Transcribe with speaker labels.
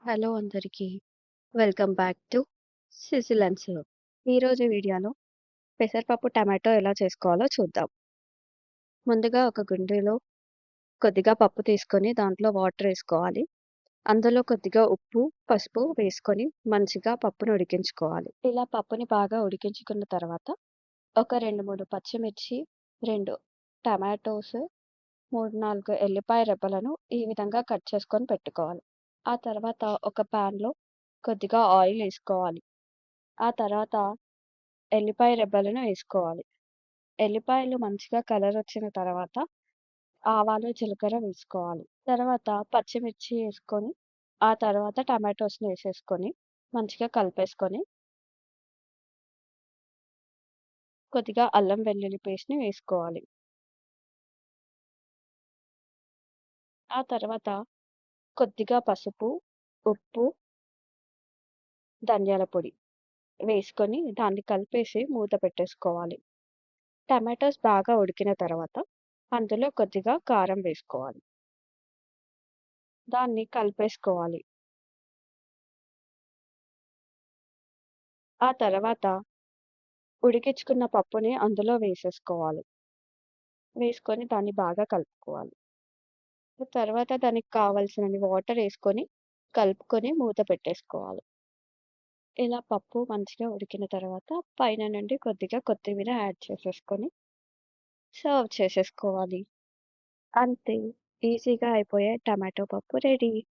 Speaker 1: Hello అందరికీ. Welcome back to Cecil and serve. ఈరోజు వీడియోలో పెసరపప్పు టమాటో ఎలా చేసుకోవాలో చూద్దాం. ముందుగా ఒక గుండెలో కొద్దిగా పప్పు తీసుకొని దాంట్లో వాటర్ వేసుకోవాలి. అందులో కొద్దిగా ఉప్పు, పసుపు వేసుకొని మంచిగా పప్పును ఉడికించుకోవాలి. ఇలా పప్పుని బాగా ఉడికించుకున్న తర్వాత ఒక 2, 3 పచ్చిమిర్చి, 2 టమాటోస్, 3, 4 ఎల్లిపాయ రెబ్బలను ఈ విధంగా కట్ చేసుకొని పెట్టుకోవాలి. ఆ తర్వాత ఒక ప్యాన్‌లో కొద్దిగా ఆయిల్ ఏసుకోవాలి. ఆ తర్వాత ఎల్లిపాయ రెబ్బలను ఏసుకోవాలి. ఎల్లిపాయలు మంచిగా కలరొచ్చిన తర్వాత ఆవాలు, జీలకర్ర వేసుకోవాలి. తర్వాత పచ్చిమిర్చి ఏసుకొని, ఆ తర్వాత టమాటోస్‌ని ఏసేసుకొని మంచిగా కలిపేసుకొని, కొద్దిగా అల్లం వెల్లుల్లి పేస్ట్‌ని వేసుకోవాలి. ఆ తర్వాత కొద్దిగా పసుపు, ఉప్పు, ధనియాల పొడి వేసుకొని దాన్ని కలిపేసి మూత పెట్టేసుకోవాలి. టమాటోస్ బాగా ఉడికిన తర్వాత అందులో కొద్దిగా కారం వేసుకోవాలి. దాన్ని కలిపేసుకోవాలి. ఆ తర్వాత ఉడికించుకున్న పప్పుని అందులో వేసేసుకోవాలి. వేసుకొని దాన్ని బాగా కలుపుకోవాలి. తర్వాత దానికి కావాల్సినన్ని వాటరేసుకొని, కలుపుకొని మూత పెట్టేసుకోవాలి. ఇలా పప్పు మంచిగా ఉడికిన తర్వాత పైన నుండి కొద్దిగా కొత్తిమీర యాడ్ చేసేసుకొని సర్వ్ చేసేసుకోవాలి. అంతే. ఈజీగా అయిపోయే టమాటో పప్పు రెడీ.